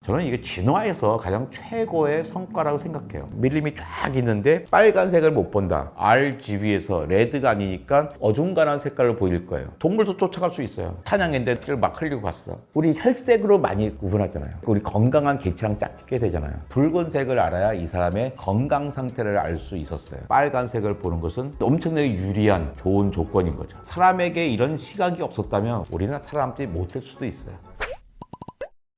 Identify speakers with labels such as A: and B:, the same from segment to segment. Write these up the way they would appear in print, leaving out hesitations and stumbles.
A: 저는 이게 진화에서 가장 최고의 성과라고 생각해요. 밀림이 쫙 있는데 빨간색을 못 본다. RGB에서 레드가 아니니까 어중간한 색깔로 보일 거예요. 동물도 쫓아갈 수 있어요. 사냥인데 띠를 막 흘리고 갔어. 우리 혈색으로 많이 구분하잖아요. 우리 건강한 개체랑 짝 찍게 되잖아요. 붉은색을 알아야 이 사람의 건강 상태를 알 수 있었어요. 빨간색을 보는 것은 엄청나게 유리한 좋은 조건인 거죠. 사람에게 이런 시각이 없었다면 우리는 사람들이 못할 수도 있어요.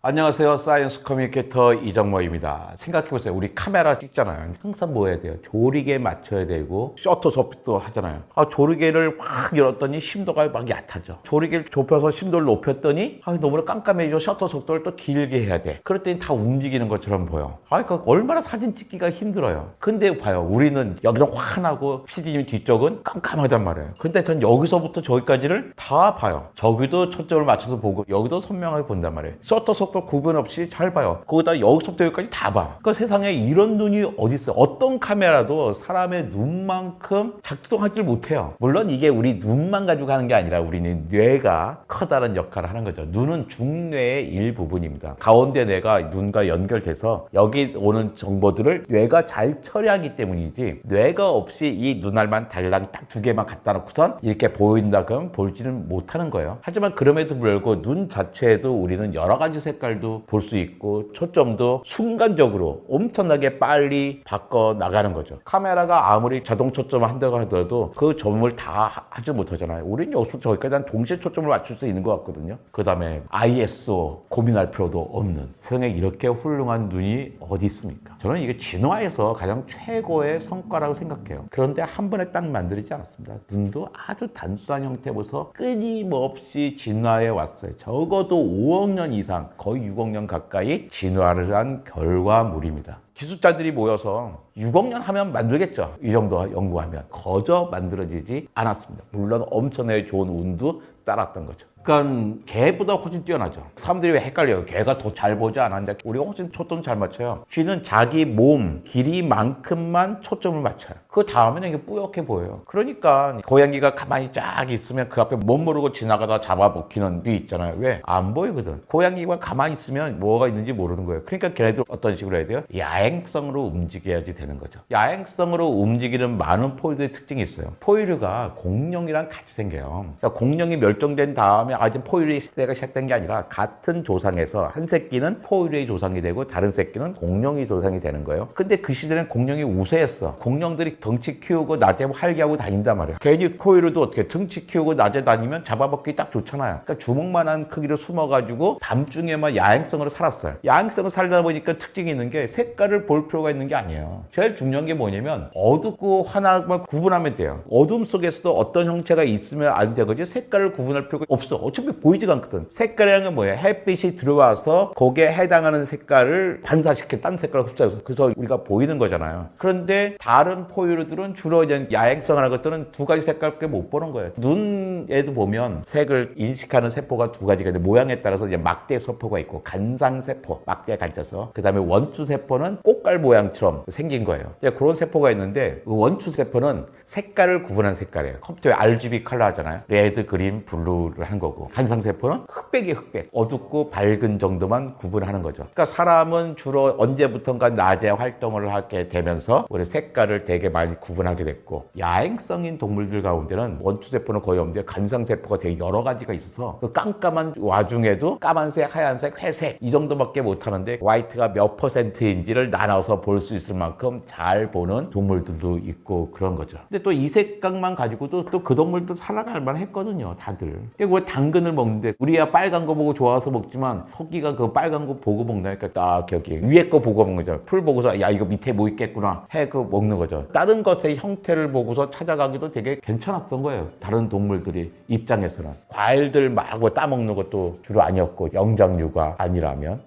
A: 안녕하세요. 사이언스 커뮤니케이터 이정모입니다. 생각해보세요. 우리 카메라 찍잖아요. 항상 뭐 해야 돼요? 조리개 맞춰야 되고 셔터 접도 하잖아요. 조리개를 확 열었더니 심도가 막 얕아져. 조리개를 좁혀서 심도를 높였더니 너무나 깜깜해져. 셔터 속도를 또 길게 해야 돼. 그랬더니 다 움직이는 것처럼 보여. 그 얼마나 사진 찍기가 힘들어요. 근데 봐요. 우리는 여기는 환하고 PD님 뒤쪽은 깜깜하단 말이에요. 근데 전 여기서부터 저기까지를 다 봐요. 저기도 초점을 맞춰서 보고 여기도 선명하게 본단 말이에요. 셔터 속도 구분 없이 잘 봐요. 거기다 여기서부터 여기까지 다 봐. 그러니까 세상에 이런 눈이 어디 있어요? 어떤 카메라도 사람의 눈만큼 작동하지 못해요. 물론 이게 우리 눈만 가지고 하는 게 아니라 우리는 뇌가 커다란 역할을 하는 거죠. 눈은 중뇌의 일부분입니다. 가운데 뇌가 눈과 연결돼서 여기 오는 정보들을 뇌가 잘 처리하기 때문이지, 뇌가 없이 이 눈알만 달랑 딱 두 개만 갖다 놓고선 이렇게 보인다 그러면 보지는 못하는 거예요. 하지만 그럼에도 불구하고 눈 자체에도 우리는 여러 가지 색깔도 볼 수 있고 초점도 순간적으로 엄청나게 빨리 바꿔 나가는 거죠. 카메라가 아무리 자동 초점을 한다고 하더라도 그 점을 다 하지 못하잖아요. 우리는 여기서부터 저기까지 한 동시에 초점을 맞출 수 있는 것 같거든요. 그 다음에 ISO 고민할 필요도 없는, 세상에 이렇게 훌륭한 눈이 어디 있습니까? 저는 이게 진화에서 가장 최고의 성과라고 생각해요. 그런데 한 번에 딱 만들지 않았습니다. 눈도 아주 단순한 형태로서 끊임없이 진화해 왔어요. 적어도 5억 년 이상, 거의 6억 년 가까이 진화를 한 결과물입니다. 기술자들이 모여서 6억 년 하면 만들겠죠. 이 정도 연구하면. 거저 만들어지지 않았습니다. 물론 엄청나게 좋은 운도 따랐던 거죠. 그러니까 개보다 훨씬 뛰어나죠. 사람들이 왜 헷갈려요? 개가 더 잘 보지 않았는데 우리가 훨씬 초점 잘 맞춰요. 쥐는 자기 몸 길이만큼만 초점을 맞춰요. 그 다음에는 이게 뿌옇게 보여요. 그러니까 고양이가 가만히 쫙 있으면 그 앞에 못 모르고 지나가다 잡아먹히는 쥐 있잖아요. 왜? 안 보이거든. 고양이가 가만히 있으면 뭐가 있는지 모르는 거예요. 그러니까 걔네들 어떤 식으로 해야 돼요? 야행성으로 움직여야지 되는 거죠. 야행성으로 움직이는 많은 포유류의 특징이 있어요. 포유류가 공룡이랑 같이 생겨요. 그러니까 공룡이 멸종된 다음에 아직 포유류의 시대가 시작된 게 아니라 같은 조상에서 한 새끼는 포유류의 조상이 되고 다른 새끼는 공룡의 조상이 되는 거예요. 근데 그 시대는 공룡이 우세했어. 공룡들이 덩치 키우고 낮에 활개하고 다닌단 말이에요. 괜히 포유류도 어떻게 덩치 키우고 낮에 다니면 잡아먹기 딱 좋잖아요. 그러니까 주먹만한 크기로 숨어가지고 밤중에만 야행성으로 살았어요. 야행성으로 살다 보니까 특징이 있는 게 색깔을 볼 필요가 있는 게 아니에요. 제일 중요한 게 뭐냐면 어둡고 환하고 구분하면 돼요. 어둠 속에서도 어떤 형체가 있으면 안 되거지 색깔을 구분할 필요가 없어. 어차피 보이지가 않거든. 색깔이라는 게 뭐예요? 햇빛이 들어와서 거기에 해당하는 색깔을 반사시켜 딴 색깔을 흡수해서 그래서 우리가 보이는 거잖아요. 그런데 다른 포유류들은 주로 이제 야행성하는 것들은 두 가지 색깔밖에 못 보는 거예요. 눈에도 보면 색을 인식하는 세포가 두 가지가 있는데 모양에 따라서 이제 막대 세포가 있고 간상세포, 막대에 갇혀서 그 다음에 원추세포는 꽃갈 모양처럼 생긴 거예요. 이제 그런 세포가 있는데 그 원추세포는 색깔을 구분한 색깔이에요. 컴퓨터에 RGB 컬러 하잖아요. 레드, 그린, 블루를 한 거고 간상세포는 흑백이 흑백, 어둡고 밝은 정도만 구분하는 거죠. 그러니까 사람은 주로 언제부턴가 낮에 활동을 하게 되면서 우리 색깔을 되게 많이 구분하게 됐고, 야행성인 동물들 가운데는 원추세포는 거의 없는데 간상세포가 되게 여러 가지가 있어서 그 깜깜한 와중에도 까만색, 하얀색, 회색 이 정도밖에 못하는데 화이트가 몇 퍼센트인지를 나눠서 볼 수 있을 만큼 잘 보는 동물들도 있고 그런 거죠. 근데 또 이 색깔만 가지고도 또 그 동물도 살아갈 만했거든요. 다들. 왜 당근을 먹는데 우리야 빨간 거 보고 좋아서 먹지만 토끼가 그 빨간 거 보고 먹나니까 딱 여기 위에 거 보고 먹는 거죠. 풀 보고서 야 이거 밑에 뭐 있겠구나 해 그 먹는 거죠. 다른 것의 형태를 보고서 찾아가기도 되게 괜찮았던 거예요. 다른 동물들이 입장에서는. 과일들 막 뭐 따먹는 것도 주로 아니었고 영장류가 아니라면.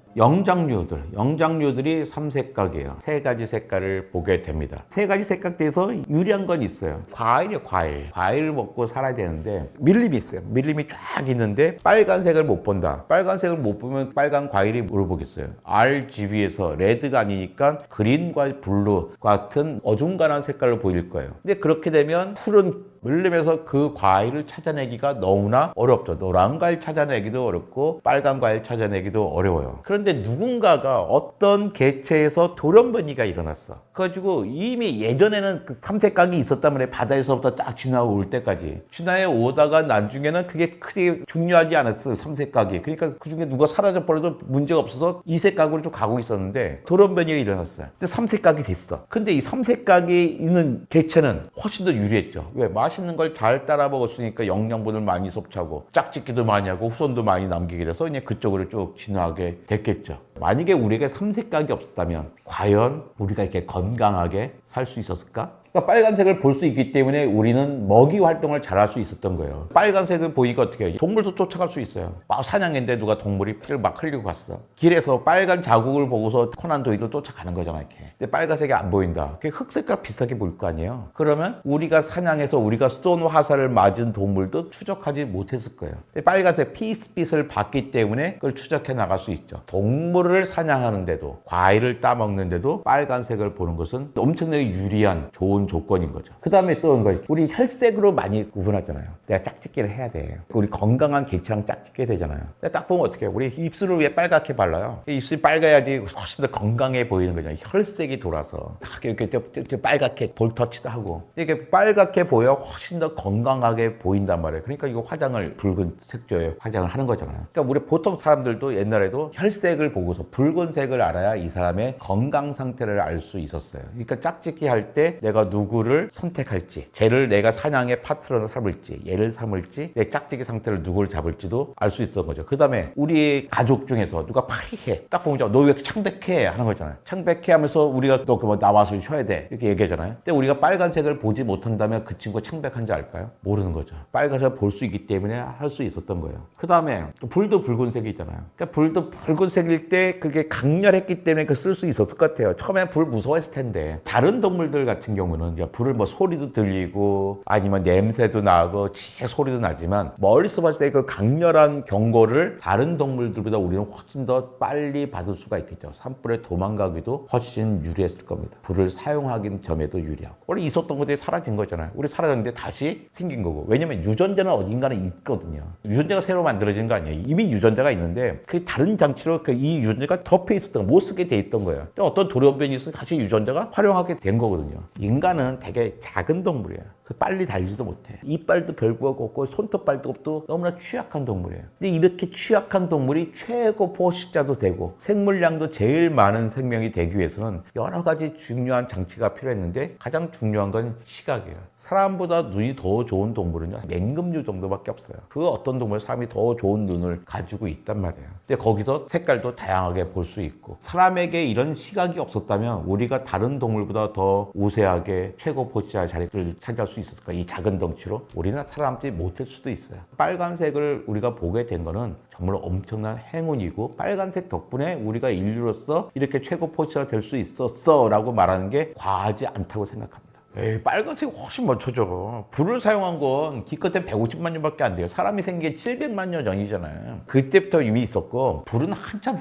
A: 영장류들이 3색각이에요. 세 가지 색깔을 보게 됩니다. 세 가지 색각돼서 유리한 건 있어요. 과일이에요, 과일. 과일을 먹고 살아야 되는데 밀림이 있어요. 밀림이 쫙 있는데 빨간색을 못 본다. 빨간색을 못 보면 빨간 과일이 뭘 보겠어요. RGB에서 레드가 아니니까 그린과 블루 같은 어중간한 색깔로 보일 거예요. 근데 그렇게 되면 푸른 물림에서 그 과일을 찾아내기가 너무나 어렵죠. 노란 과일 찾아내기도 어렵고 빨간 과일 찾아내기도 어려워요. 그런데 누군가가 어떤 개체에서 돌연변이가 일어났어. 그래가지고 이미 예전에는 그 삼색각이 있었단 말이에요. 바다에서부터 딱 지나고 올 때까지. 지나에 오다가 나중에는 그게 크게 중요하지 않았어요. 삼색각이. 그러니까 그중에 누가 사라져버려도 문제가 없어서 이색각으로 좀 가고 있었는데 돌연변이가 일어났어요. 근데 삼색각이 됐어. 근데 이 삼색각이 있는 개체는 훨씬 더 유리했죠. 왜? 맛있는 걸 잘 따라 먹었으니까 영양분을 많이 섭취하고 짝짓기도 많이 하고 후손도 많이 남기게 돼서 그냥 그쪽으로 쭉 진화하게 됐겠죠. 만약에 우리에게 삼색각이 없었다면 과연 우리가 이렇게 건강하게 살 수 있었을까? 그러니까 빨간색을 볼 수 있기 때문에 우리는 먹이 활동을 잘 할 수 있었던 거예요. 빨간색을 보니까 어떻게 해요? 동물도 쫓아갈 수 있어요. 막 사냥했는데 누가 동물이 피를 막 흘리고 갔어. 길에서 빨간 자국을 보고서 코난 도이를 쫓아가는 거잖아, 이렇게. 근데 빨간색이 안 보인다. 그게 흑색과 비슷하게 보일 거 아니에요? 그러면 우리가 사냥해서 우리가 쏜 화살을 맞은 동물도 추적하지 못했을 거예요. 근데 빨간색 피스빛을 봤기 때문에 그걸 추적해 나갈 수 있죠. 동물을 사냥하는데도, 과일을 따먹는데도 빨간색을 보는 것은 엄청나게 유리한 좋은 조건인 거죠. 그 다음에 또 우리 혈색으로 많이 구분하잖아요. 내가 짝짓기를 해야 돼. 우리 건강한 개체랑 짝짓게 되잖아요. 근데 딱 보면 어떻게 해요? 우리 입술을 왜 빨갛게 발라요? 입술이 빨가야지 훨씬 더 건강해 보이는 거잖아요. 혈색이 돌아서 이렇게 빨갛게 볼터치도 하고 이게 빨갛게 보여 훨씬 더 건강하게 보인단 말이에요. 그러니까 이거 화장을 붉은 색조에 화장을 하는 거잖아요. 그러니까 우리 보통 사람들도 옛날에도 혈색을 보고서 붉은색을 알아야 이 사람의 건강 상태를 알 수 있었어요. 그러니까 짝짓기 할 때 내가 누구를 선택할지, 쟤를 내가 사냥의 파트너로 삼을지, 얘를 삼을지, 내 짝짓기 상태를 누구를 잡을지도 알 수 있던 거죠. 그 다음에 우리 가족 중에서 누가 파리해, 딱 보면 너 왜 이렇게 창백해 하는 거잖아요. 창백해 하면서 우리가 또 나와서 쉬어야 돼 이렇게 얘기하잖아요. 근데 우리가 빨간색을 보지 못한다면 그 친구가 창백한지 알까요? 모르는 거죠. 빨간색을 볼 수 있기 때문에 할 수 있었던 거예요. 그 다음에 불도 붉은색이 있잖아요. 그러니까 불도 붉은색일 때 그게 강렬했기 때문에 그 쓸 수 있었을 것 같아요. 처음에 불 무서워했을 텐데 다른 동물들 같은 경우는 불을 뭐 소리도 들리고 아니면 냄새도 나고 진짜 소리도 나지만 멀리서 봤을 때 그 강렬한 경고를 다른 동물들보다 우리는 훨씬 더 빨리 받을 수가 있겠죠. 산불에 도망가기도 훨씬 유리했을 겁니다. 불을 사용하긴 점에도 유리하고. 원래 있었던 것들이 사라진 거잖아요. 우리 사라졌는데 다시 생긴 거고. 왜냐면 유전자는 어딘가는 있거든요. 유전자가 새로 만들어진 거 아니에요. 이미 유전자가 있는데 그 다른 장치로 이 유전자가 덮여 있었던 거, 못 쓰게 돼 있던 거예요. 어떤 돌연변이 있어서 다시 유전자가 활용하게 된 거거든요. 인간은 되게 작은 동물이에요. 빨리 달지도 못해. 이빨도 별거가 없고 손톱발도 없고 너무나 취약한 동물이에요. 근데 이렇게 취약한 동물이 최고 포식자도 되고 생물량도 제일 많은 생명이 되기 위해서는 여러 가지 중요한 장치가 필요했는데 가장 중요한 건 시각이에요. 사람보다 눈이 더 좋은 동물은요, 맹금류 정도밖에 없어요. 그 어떤 동물 사람이 더 좋은 눈을 가지고 있단 말이에요. 근데 거기서 색깔도 다양하게 볼 수 있고 사람에게 이런 시각이 없었다면 우리가 다른 동물보다 더 우세하게 최고 포식자 자리를 차지할 수 있었을까? 이 작은 덩치로 우리는 사람들이 못할 수도 있어요. 빨간색을 우리가 보게 된 거는 정말 엄청난 행운이고 빨간색 덕분에 우리가 인류로서 이렇게 최고 포식자가 될 수 있었어 라고 말하는 게 과하지 않다고 생각합니다. 에이, 빨간색이 훨씬 먼저죠. 불을 사용한 건 기껏해 150만 년밖에 안 돼요. 사람이 생긴 게 700만 년 전이잖아요. 그때부터 이미 있었고 불은 한참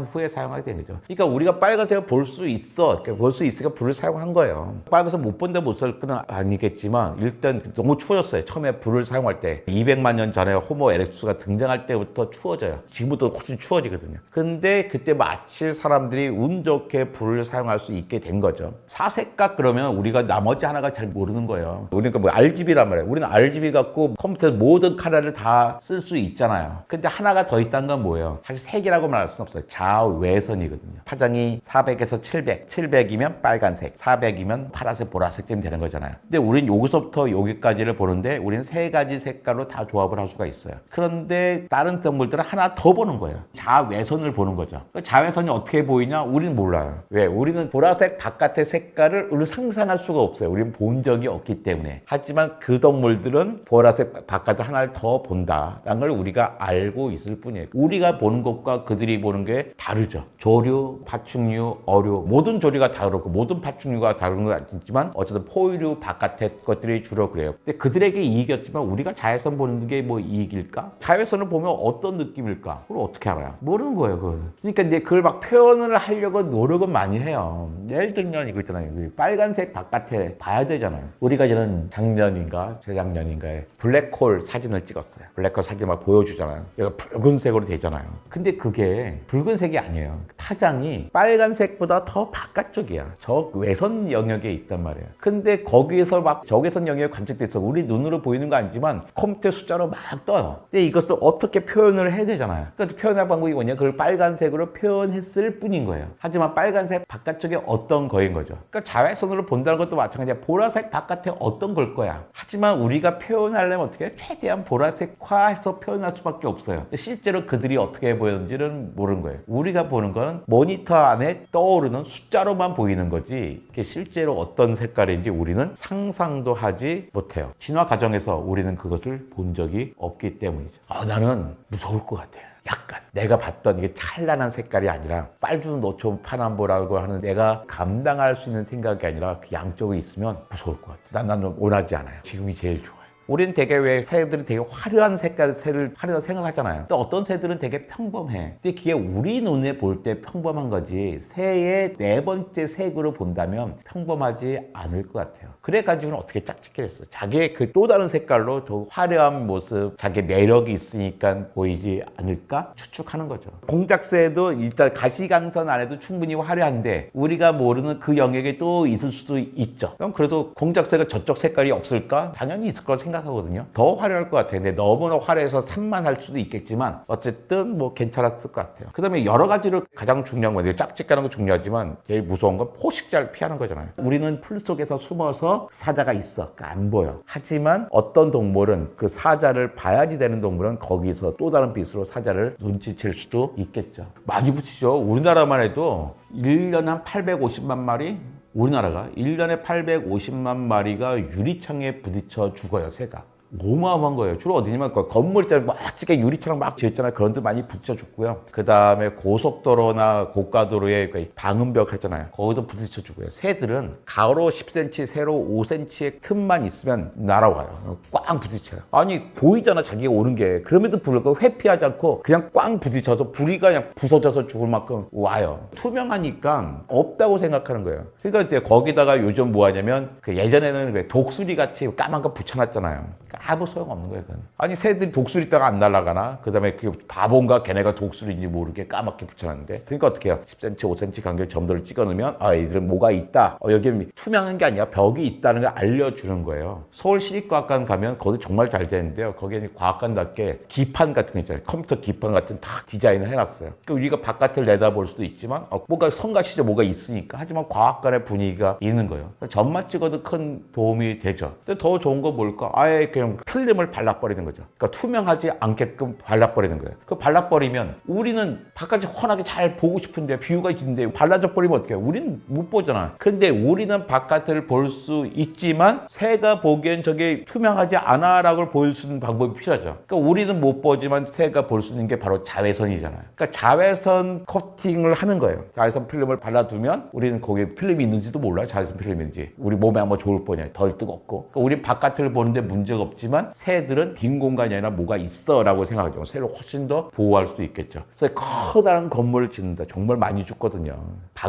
A: 후에 사용하게 된 거죠. 그러니까 우리가 빨간색을 볼 수 있어, 볼 수 있으니까 불을 사용한 거예요. 빨간색 못 본다 못 살 건 아니겠지만 일단 너무 추워졌어요. 처음에 불을 사용할 때 200만 년 전에 호모 에렉투스가 등장할 때부터 추워져요. 지금부터 훨씬 추워지거든요. 근데 그때 마칠 사람들이 운 좋게 불을 사용할 수 있게 된 거죠. 사색각 그러면 우리가 나머지 하나가 잘 모르는 거예요. 우리가 뭐 RGB란 말이에요. 우리는 RGB 갖고 컴퓨터 모든 카메라를 다 쓸 수 있잖아요. 근데 하나가 더 있다는 건 뭐예요? 사실 색이라고 말할 수는 없어요. 좌외선이거든요. 파장이 400에서 700, 700이면 빨간색, 400이면 파란색, 보라색쯤 되는 거잖아요. 근데 우리는 여기서부터 여기까지를 보는데 우리는 세 가지 색깔로 다 조합을 할 수가 있어요. 그런데 다른 동물들은 하나 더 보는 거예요. 좌외선을 보는 거죠. 좌외선이 어떻게 보이냐? 우리는 몰라요. 왜? 우리는 보라색 바깥의 색깔을 우리는 상상할 수가 없어요. 우리는 본 적이 없기 때문에. 하지만 그 동물들은 보라색 바깥을 하나를 더 본다라는 걸 우리가 알고 있을 뿐이에요. 우리가 보는 것과 그들이 보는 게 다르죠. 조류, 파충류, 어류, 모든 조류가 다 그렇고 모든 파충류가 다른 건 아니지만 어쨌든 포유류 바깥의 것들이 주로 그래요. 근데 그들에게 이익이었지만 우리가 자외선 보는 게 뭐 이익일까? 자외선을 보면 어떤 느낌일까? 그걸 어떻게 알아요? 모르는 거예요, 그걸. 그러니까 이제 그걸 막 표현을 하려고 노력은 많이 해요. 예를 들면 이거 있잖아요. 빨간색 바깥 바깥에 봐야 되잖아요. 우리가 이제는 작년인가 재작년인가에 블랙홀 사진을 찍었어요. 블랙홀 사진 막 보여주잖아요. 얘가 붉은색으로 되잖아요. 근데 그게 붉은색이 아니에요. 파장이 빨간색보다 더 바깥쪽이야. 저 외선 영역에 있단 말이에요. 근데 거기에서 막 적외선 영역에 관측돼 있어. 우리 눈으로 보이는 거 아니지만 컴퓨터 숫자로 막 떠요. 근데 이것을 어떻게 표현을 해야 되잖아요. 그래서 표현할 방법이 뭐냐? 그걸 빨간색으로 표현했을 뿐인 거예요. 하지만 빨간색 바깥쪽에 어떤 거인 거죠. 그러니까 자외선으로 본다는 것도 마찬가지야. 보라색 바깥에 어떤 걸 거야. 하지만 우리가 표현하려면 어떻게 해요? 최대한 보라색화해서 표현할 수밖에 없어요. 실제로 그들이 어떻게 보였는지는 모르는 거예요. 우리가 보는 거는 모니터 안에 떠오르는 숫자로만 보이는 거지 이게 실제로 어떤 색깔인지 우리는 상상도 하지 못해요. 진화 과정에서 우리는 그것을 본 적이 없기 때문이죠. 나는 무서울 것 같아요. 약간 내가 봤던 이게 찬란한 색깔이 아니라 빨주노 노초 파남보라고 하는 내가 감당할 수 있는 생각이 아니라 그 양쪽이 있으면 무서울 것 같아요. 나는 원하지 않아요. 지금이 제일 좋아요. 우리는 되게 왜 새들이 되게 화려한 색깔 새를 화려하다고 생각하잖아요. 또 어떤 새들은 되게 평범해. 근데 그게 우리 눈에 볼 때 평범한 거지 새의 네 번째 색으로 본다면 평범하지 않을 것 같아요. 그래가지고는 어떻게 짝짓기를 했어. 자기의 그 또 다른 색깔로 더 화려한 모습, 자기의 매력이 있으니까 보이지 않을까 추측하는 거죠. 공작새도 일단 가시광선 안에도 충분히 화려한데 우리가 모르는 그 영역에 또 있을 수도 있죠. 그럼 그래도 공작새가 저쪽 색깔이 없을까? 당연히 있을 거라 생각하거든요. 더 화려할 것 같아요. 근데 너무나 화려해서 산만할 수도 있겠지만 어쨌든 뭐 괜찮았을 것 같아요. 그 다음에 여러 가지로 가장 중요한 건 짝짓기하는 거 중요하지만 제일 무서운 건 포식자를 피하는 거잖아요. 우리는 풀 속에서 숨어서 사자가 있어. 그러니까 안 보여. 하지만 어떤 동물은 그 사자를 봐야지 되는 동물은 거기서 또 다른 빛으로 사자를 눈치챌 수도 있겠죠. 많이 붙이죠. 우리나라만 해도 1년에 한 850만 마리? 우리나라가 1년에 850만 마리가 유리창에 부딪혀 죽어요, 새가. 어마어마한 거예요. 주로 어디냐면 건물 있잖아요. 멋지게 유리창 막 지었잖아요. 그런 데 많이 부딪혀 죽고요. 그 다음에 고속도로나 고가도로에 방음벽 하잖아요. 거기도 부딪혀 죽고요. 새들은 가로 10cm, 세로 5cm의 틈만 있으면 날아와요. 꽝 부딪혀요. 아니 보이잖아 자기가 오는 게. 그럼에도 불구하고 회피하지 않고 그냥 꽝 부딪혀서 부리가 그냥 부서져서 죽을 만큼 와요. 투명하니까 없다고 생각하는 거예요. 그러니까 이제 거기다가 요즘 뭐 하냐면 그 예전에는 독수리 같이 까만 거 붙여놨잖아요. 아무 소용없는 거예요. 그건. 아니 새들이 독수리 있다가 안 날아가나? 그 다음에 그 바본가 걔네가 독수리인지 모르게 까맣게 붙여놨는데 그러니까 어떻게 해요? 10cm, 5cm 간격 점도를 찍어놓으면 얘들은 뭐가 있다. 여기는 투명한 게 아니라 벽이 있다는 걸 알려주는 거예요. 서울시립과학관 가면 거기 정말 잘 되는데요. 거기에 과학관답게 기판 같은 거 있잖아요. 컴퓨터 기판 같은 다 디자인을 해놨어요. 그러니까 우리가 바깥을 내다볼 수도 있지만 뭔가 성가시죠 뭐가 있으니까. 하지만 과학관의 분위기가 있는 거예요. 그러니까 점만 찍어도 큰 도움이 되죠. 근데 더 좋은 건 뭘까? 아예 그냥 필름을 발라버리는 거죠. 그러니까 투명하지 않게끔 발라버리는 거예요. 그 발라버리면 우리는 바깥이 훤하게 잘 보고 싶은데 뷰가 있는데 발라져 버리면 어떻게 해요? 우리는 못 보잖아. 근데 우리는 바깥을 볼 수 있지만 새가 보기엔 저게 투명하지 않아라고 보일 수 있는 방법이 필요하죠. 그러니까 우리는 못 보지만 새가 볼 수 있는 게 바로 자외선이잖아요. 그러니까 자외선 코팅을 하는 거예요. 자외선 필름을 발라두면 우리는 거기에 필름이 있는지도 몰라요. 자외선 필름인지. 우리 몸에 한번 좋을 뻔이야. 덜 뜨겁고. 그러니까 우리 바깥을 보는데 문제가 없지만 새들은 빈 공간이 아니라 뭐가 있어 라고 생각하죠. 새를 훨씬 더 보호할 수 있겠죠. 그래서 커다란 건물을 짓는다. 정말 많이 죽거든요.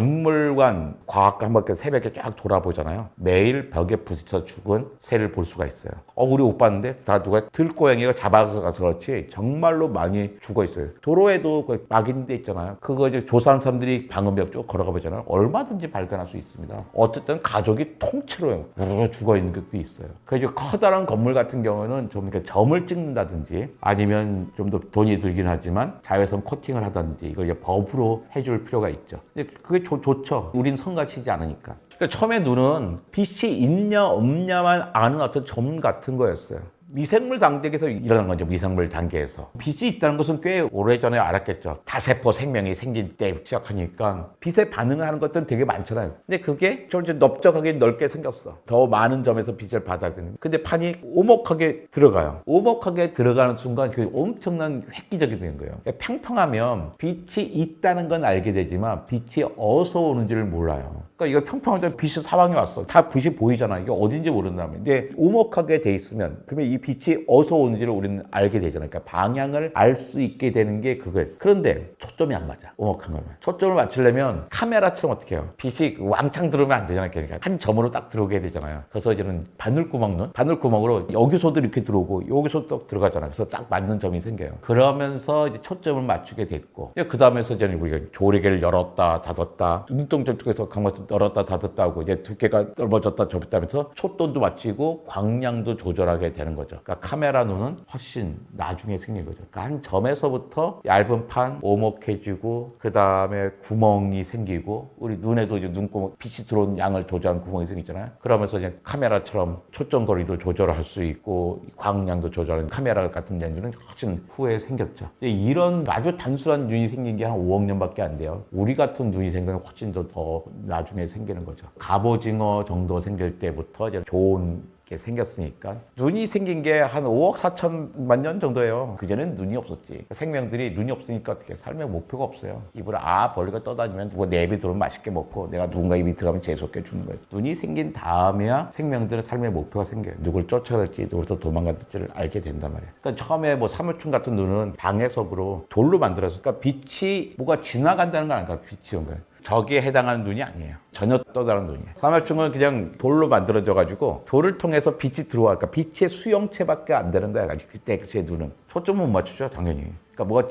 A: 박물관, 과학관 한 바퀴 새벽에 쫙 돌아보잖아요. 매일 벽에 부딪혀 죽은 새를 볼 수가 있어요. 우리 못 봤는데 다 누가 들고양이가 잡아서 가서 그렇지 정말로 많이 죽어 있어요. 도로에도 막인 데 있잖아요. 그거 이제 조사한 사람들이 방음벽 쭉 걸어가 보잖아요. 얼마든지 발견할 수 있습니다. 어쨌든 가족이 통째로 죽어 있는 것도 있어요. 그래서 커다란 건물 같은 경우는 좀 이렇게 점을 찍는다든지 아니면 좀 더 돈이 들긴 하지만 자외선 코팅을 하든지 이걸 이제 법으로 해줄 필요가 있죠. 근데 그게 좋죠. 우린 성가시지 않으니까. 그러니까 처음에 눈은 빛이 있냐 없냐만 아는 어떤 점 같은 거였어요. 미생물 단계에서 일어난 거죠. 미생물 단계에서. 빛이 있다는 것은 꽤 오래전에 알았겠죠. 다세포 생명이 생긴 때 시작하니까 빛에 반응을 하는 것들은 되게 많잖아요. 근데 그게 좀 이제 넓적하게 넓게 생겼어. 더 많은 점에서 빛을 받아야 되는. 근데 판이 오목하게 들어가요. 오목하게 들어가는 순간 그 엄청난 획기적이 되는 거예요. 그러니까 평평하면 빛이 있다는 건 알게 되지만 빛이 어디서 오는지를 몰라요. 그러니까 이거 평평한데 빛이 사방에 왔어. 다 빛이 보이잖아. 이게 어딘지 모른다면. 근데 오목하게 돼 있으면 그러면 이 빛이 어디서 오는지를 우리는 알게 되잖아요. 그러니까 방향을 알 수 있게 되는 게 그거였어. 그런데 초점이 안 맞아. 오목한 거면. 초점을 맞추려면 카메라처럼 어떻게 해요? 빛이 왕창 들어오면 안 되잖아요. 그러니까 한 점으로 딱 들어오게 되잖아요. 그래서 이제는 바늘구멍으로 여기서도 이렇게 들어오고 여기서 또 들어가잖아요. 그래서 딱 맞는 점이 생겨요. 그러면서 이제 초점을 맞추게 됐고, 그 다음에서 이제 우리가 조리개를 열었다 닫았다, 눈동자 쪽에서 강박도 열었다 닫았다 하고 이제 두께가 넓어졌다 좁혔다 하면서 초점도 맞추고 광량도 조절하게 되는 거죠. 그러니까 카메라 눈은 훨씬 나중에 생긴 거죠. 그러니까 한 점에서부터 얇은 판 오목해지고, 그 다음에 구멍이 생기고, 우리 눈에도 이제 눈구멍 빛이 들어온 양을 조절하는 구멍이 생기잖아요. 그러면서 이제 카메라처럼 초점 거리도 조절할 수 있고 광량도 조절하는 카메라 같은 렌즈는 훨씬 후에 생겼죠. 이런 아주 단순한 눈이 생긴 게 한 5억 년밖에 안 돼요. 우리 같은 눈이 생기는 훨씬 더 나중에 생기는 거죠. 갑오징어 정도 생길 때부터 이제 좋은 게 생겼으니까. 눈이 생긴 게 한 5억 4천만 년 정도예요. 그전엔 눈이 없었지. 생명들이 눈이 없으니까 어떻게 삶의 목표가 없어요. 입으로 벌레가 떠다니면 누가 내 입에 들어오면 맛있게 먹고, 내가 누군가 입에 들어가면 재수없게 주는 거예요. 눈이 생긴 다음에야 생명들은 삶의 목표가 생겨요. 누굴 쫓아야 될지, 누굴 도망가야 될지를 알게 된단 말이에요. 그러니까 처음에 뭐 사물충 같은 눈은 방해석으로 돌로 만들어서, 그러니까 빛이 뭐가 지나간다는 건 아니까 빛이 온 거예요. 저기에 해당하는 눈이 아니에요. 전혀 또 다른 눈이에요. 사물충은 그냥 돌로 만들어져가지고 돌을 통해서 빛이 들어와. 그러니까 빛의 수용체밖에 안 되는 거야. 그때 제 눈은. 초점은 못 맞추죠, 당연히. 그러니까 뭐가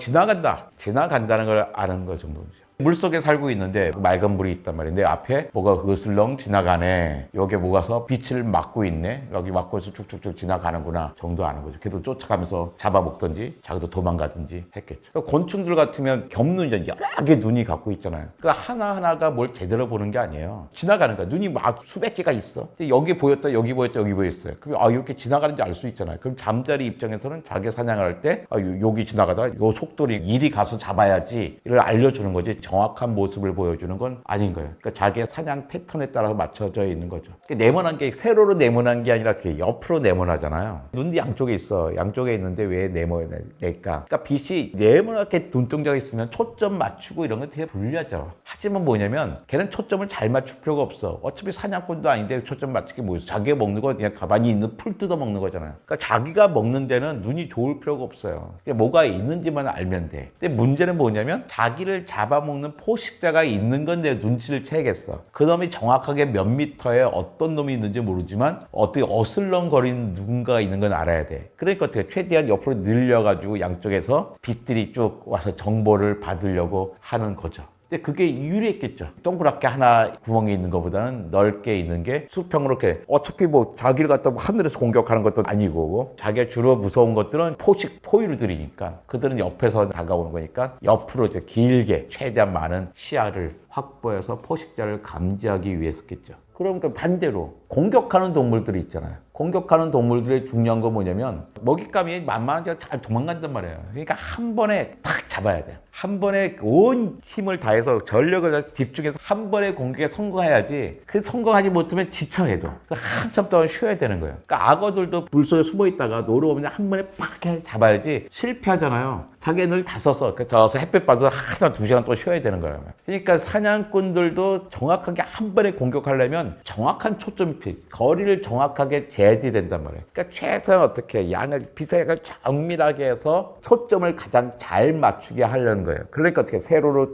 A: 지나간다는 걸 아는 거 정도죠. 물속에 살고 있는데 맑은 물이 있단 말인데 앞에 뭐가 으슬렁 지나가네. 여기에 뭐가서 빛을 막고 있네. 여기 막고 해서 쭉쭉쭉 지나가는구나 정도 아는 거죠. 걔도 쫓아가면서 잡아먹든지 자기도 도망가든지 했겠죠. 그러니까 곤충들 같으면 겹눈이 여러 개 눈이 갖고 있잖아요. 그러니까 하나하나가 뭘 제대로 보는 게 아니에요. 지나가는 거야. 눈이 막 수백 개가 있어. 여기 보였다, 여기 보였다, 여기 보였어요. 그럼 이렇게 지나가는지 알 수 있잖아요. 그럼 잠자리 입장에서는 자기 사냥을 할 때 여기 지나가다가 요 속도를 이리 가서 잡아야지 이를 알려주는 거지. 정확한 모습을 보여주는 건 아닌 거예요. 그러니까 자기의 사냥 패턴에 따라서 맞춰져 있는 거죠. 그러니까 네모난 게 세로로 네모난 게 아니라 어떻게 옆으로 네모나잖아요. 눈이 양쪽에 있어. 양쪽에 있는데 왜 네모낼까? 그러니까 빛이 네모나게 눈동자가 있으면 초점 맞추고 이런 건 되게 불리하죠. 하지만 뭐냐면 걔는 초점을 잘 맞출 필요가 없어. 어차피 사냥꾼도 아닌데 초점 맞추기 뭐였어? 자기가 먹는 거 그냥 가만히 있는 풀 뜯어 먹는 거잖아요. 그러니까 자기가 먹는 데는 눈이 좋을 필요가 없어요. 그러니까 뭐가 있는지만 알면 돼. 근데 문제는 뭐냐면 자기를 잡아먹는 포식자가 있는 건 내 눈치를 채겠어. 그 놈이 정확하게 몇 미터에 어떤 놈이 있는지 모르지만 어떻게 어슬렁거리는 누군가가 있는 건 알아야 돼. 그러니까 어떻게 최대한 옆으로 늘려가지고 양쪽에서 빛들이 쭉 와서 정보를 받으려고 하는 거죠. 근데 그게 유리했겠죠. 동그랗게 하나 구멍이 있는 것보다는 넓게 있는 게 수평으로 이렇게 어차피 뭐 자기를 갖다 하늘에서 공격하는 것도 아니고 자기가 주로 무서운 것들은 포유류들이니까 그들은 옆에서 다가오는 거니까 옆으로 이제 길게 최대한 많은 시야를 확보해서 포식자를 감지하기 위해서겠죠. 그러니까 반대로 공격하는 동물들이 있잖아요. 공격하는 동물들의 중요한 건 뭐냐면 먹잇감이 만만하게 잘 도망간단 말이에요. 그러니까 한 번에 탁 잡아야 돼요. 한 번에 온 힘을 다해서 전력을 다해서 집중해서 한 번에 공격에 성공해야지. 그 성공하지 못하면 지쳐해도 한참 동안 쉬어야 되는 거예요. 그러니까 악어들도 물속에 숨어 있다가 노루 오면 한 번에 팍 잡아야지 실패하잖아요. 자기 에너지를 다 써서 더워서 햇빛 받아서 하나 두 시간 또 쉬어야 되는 거예요. 그러니까 사냥꾼들도 정확하게 한 번에 공격하려면 정확한 초점 거리를 정확하게 재야 된단 말이에요. 그러니까 최소한 어떻게 빛의 양을 정밀하게 해서 초점을 가장 잘 맞추게 하려는 거예요. 그러니까 어떻게 세로로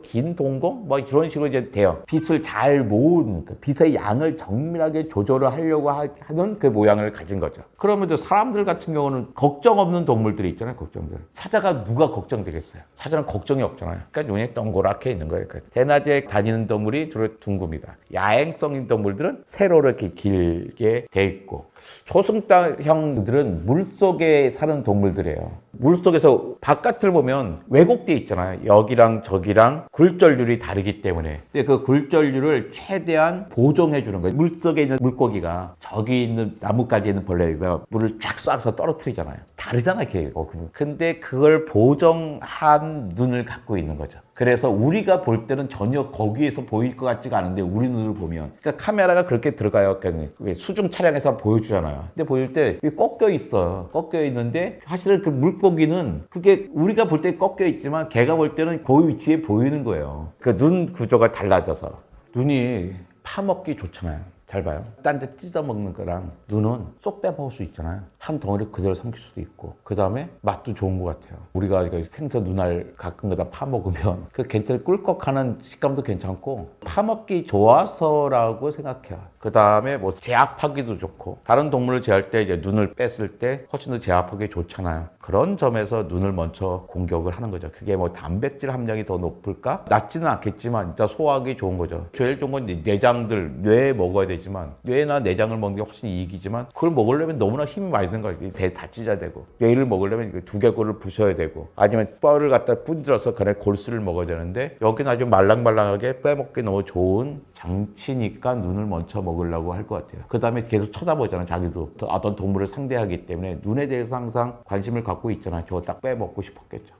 A: 긴 동공 뭐 이런 식으로 이제 돼요. 빛을 잘 모으는 빛의 양을 정밀하게 조절을 하려고 하는 그 모양을 가진 거죠. 그러면 사람들 같은 경우는 걱정 없는 동물들이 있잖아요. 걱정들. 사자가 누가 걱정되겠어요? 사자는 걱정이 없잖아요. 그러니까 눈이 동그랗게 있는 거예요. 그러니까 대낮에 다니는 동물이 주로 둥굽니다. 야행성인 동물들은 세로로 이렇게 길게 돼 있고, 초승달형들은 물속에 사는 동물들이에요. 물속에서 바깥을 보면 왜곡되어 있잖아요. 여기랑 저기랑 굴절률이 다르기 때문에. 근데 그 굴절률을 최대한 보정해 주는 거예요. 물속에 있는 물고기가 저기 있는 나뭇가지에 있는 벌레가 물을 쫙 쏴서 떨어뜨리잖아요. 다르잖아요, 걔. 근데 그걸 보정한 눈을 갖고 있는 거죠. 그래서 우리가 볼 때는 전혀 거기에서 보일 것 같지가 않은데 우리 눈으로 보면, 그러니까 카메라가 그렇게 들어가요. 그러니까 수중 촬영해서 보여주잖아요. 근데 보일 때 꺾여 있어요. 꺾여 있는데 사실은 그 물고기는 그게 우리가 볼 때 꺾여 있지만 걔가 볼 때는 그 위치에 보이는 거예요. 그 눈 구조가 달라져서 눈이 파먹기 좋잖아요. 잘 봐요. 딴 데 찢어 먹는 거랑 눈은 쏙 빼먹을 수 있잖아요. 한 덩어리 그대로 삼킬 수도 있고. 그 다음에 맛도 좋은 것 같아요. 우리가 이거 생선 눈알 가끔 거다 파먹으면 그 괜찮게 꿀꺽하는 식감도 괜찮고 파먹기 좋아서라고 생각해요. 그 다음에 뭐 제압하기도 좋고 다른 동물을 제할 때 이제 눈을 뺐을 때 훨씬 더 제압하기 좋잖아요. 그런 점에서 눈을 먼저 공격을 하는 거죠. 그게 뭐 단백질 함량이 더 높을까? 낮지는 않겠지만 일단 소화하기 좋은 거죠. 제일 좋은 건 내장들, 뇌에 먹어야 되지만 뇌나 내장을 먹는 게 훨씬 이익이지만 그걸 먹으려면 너무나 힘이 많이 드는 거예요. 배 다 찢어야 되고 뇌를 먹으려면 두개골을 부셔야 되고 아니면 뼈를 갖다 분들어서 그래 골수를 먹어야 되는데 여기는 아주 말랑말랑하게 빼먹기 너무 좋은 장치니까 눈을 먼저 먹으려고 할 것 같아요. 그 다음에 계속 쳐다보잖아요. 자기도 어떤 동물을 상대하기 때문에 눈에 대해서 항상 관심을 갖고 있잖아요. 저거 딱 빼먹고 싶었겠죠.